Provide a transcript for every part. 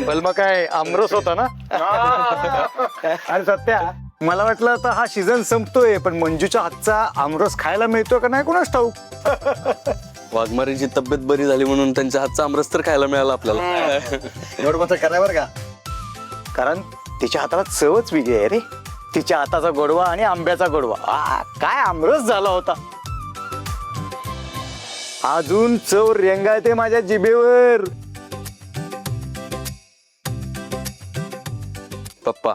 बलमा काय आमरस होता ना? आणि सत्या, मला वाटलं आता हा सीझन संपतोय, पण मंजूच्या हातचा आमरस खायला मिळतोय का नाही कोणाच ठाऊक. वाघमारीची तब्येत बरी झाली म्हणून त्यांच्या हातचा आमरस तर खायला मिळाला आपल्याला. एवढं मात्र करावर का, कारण तिच्या हाताला चवच वेगळी आहे रे. तिच्या हाताचा गोडवा आणि आंब्याचा गोडवा, काय आमरस झाला होता. अजून चव रेंगाळते माझ्या जिभेवर. पप्पा,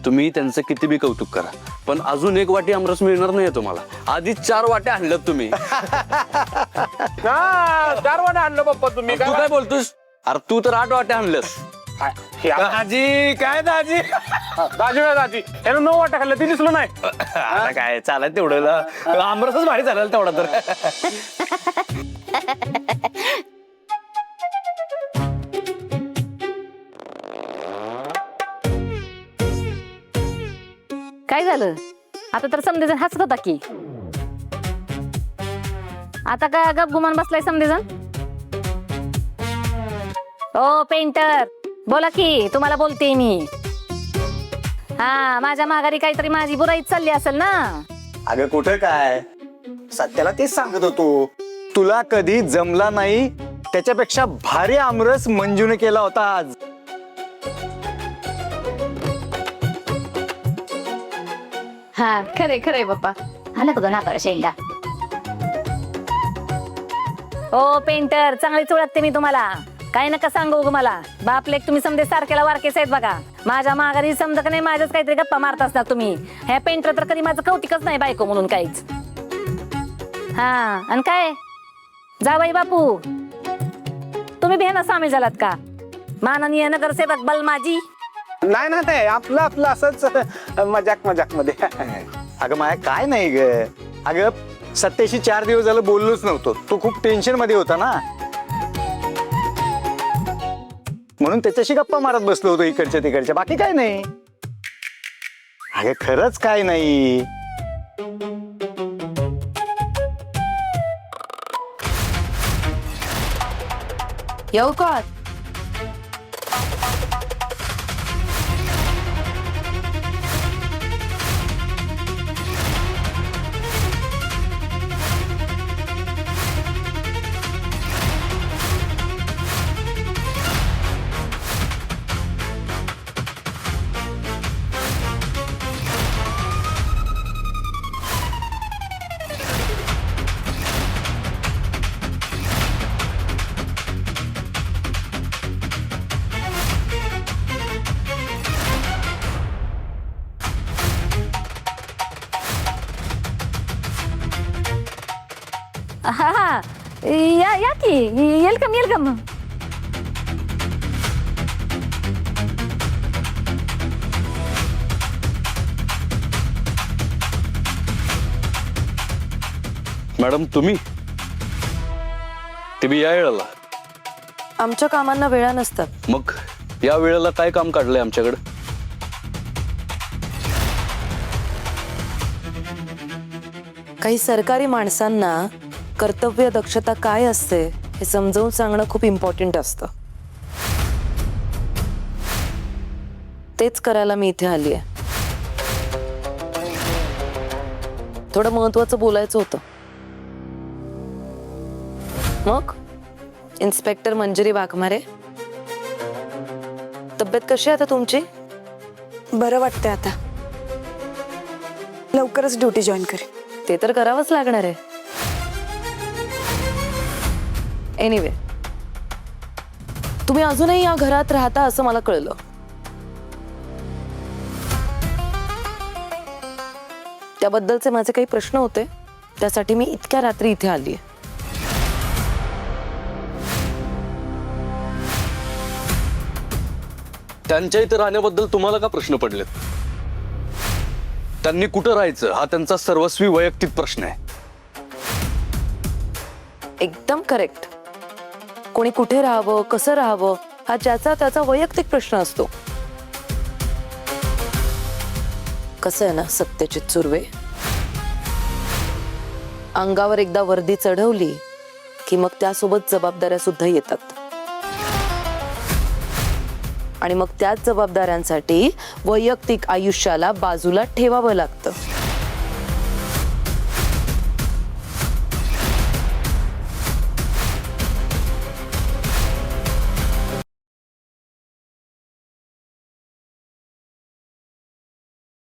तुम्ही त्यांचं किती बी कौतुक करा, पण अजून एक वाटी आमरस मिळणार नाही तुम्हाला. आधी 4 वाट्या आणल्यात तुम्ही. 4 वाटे आणलं पप्पा तुम्ही. तू काय बोलतोस? अरे तू तर 8 वाट्या आणल्यास. दाजी काय दाजी, दाजी यानं 9 वाटा खाल्लं ते दिसलं नाही. काय चालत तेवढं आमरसच भारी झालं तेवढा तर. काय झालं आता? तर समजेजण हसत होता की, आता का गप गुमान बसलाय समजेजण? ओ पेंटर, बोला की, तुम्हाला बोलते मी. हा, माझ्या माघारी काहीतरी माझी बुराईच चालली असेल ना? अगं कुठं काय, सत्याला तेच सांगत होतो, तुला कधी जमला नाही त्याच्यापेक्षा भारी आमरस मंजूने केला होता आज. हा, खरे खरे बाप्पा. आलं का नाकाला शेंगा? ओ पेंटर, चांगलीच ओळखते मी तुम्हाला. काय नका सांगू ग मला. बाप लेक तुम्ही समजे सारख्याला वारकेस आहेत बघा. माझ्या माघारी समजा का नाही माझ्याच काहीतरी गप्पा मारत असणार तुम्ही. ह्या पेंटर तर कधी माझं कौतिकच नाही बायको म्हणून काहीच. हा, आणि काय जावई बापू, तुम्ही भेना सामील झालात का? माननीय नगरसेवक बलमाजी. नाही ना, ते आपलं आपलं असंच मजाक मध्ये. अगं माया काय नाही ग. अगं सत्याशी 4 दिवस झालं बोललोच नव्हतो. तो खूप टेन्शन मध्ये होता ना, म्हणून त्याच्याशी गप्पा मारत बसलो होतो इकडच्या तिकडच्या. बाकी काय नाही. अगं खरंच काय नाही. येऊ का? हा हा, या की, वेलकम वेलकम. मॅडम तुम्ही ते बी या वेळेला? आमच्या कामांना वेळा नसतात. मग या वेळेला काय काम काढलंय आमच्याकडे? काही सरकारी माणसांना कर्तव्य दक्षता काय असते हे समजावून सांगणं खूप इम्पॉर्टंट असतं. तेच करायला मी इथे आली आहे. थोडं महत्वाचं बोलायचं होतं. मग इन्स्पेक्टर मंजिरी वाघमारे, तब्येत कशी आहे आता तुमची? बरं वाटतंय आता. लवकरच ड्युटी जॉईन करेन. ते तर करावंच लागणार आहे. एनिवे, तुम्ही अजूनही या घरात राहता असं मला कळलं. त्याबद्दलचे माझे काही प्रश्न होते, त्यासाठी मी इतक्या रात्री इथे आली आहे. त्यांच्या इथे राहण्याबद्दल तुम्हाला का प्रश्न पडलेत? त्यांनी कुठं राहायचं हा त्यांचा सर्वस्वी वैयक्तिक प्रश्न आहे. एकदम करेक्ट. कोणी कुठे राहावं, कसं राहावं हा ज्याचा त्याचा वैयक्तिक प्रश्न असतो. कसं आहे ना सत्यजित सुर्वे, अंगावर एकदा वर्दी चढवली की मग त्यासोबत जबाबदाऱ्या सुद्धा येतात आणि मग त्याच जबाबदाऱ्यांसाठी वैयक्तिक आयुष्याला बाजूला ठेवावं लागतं.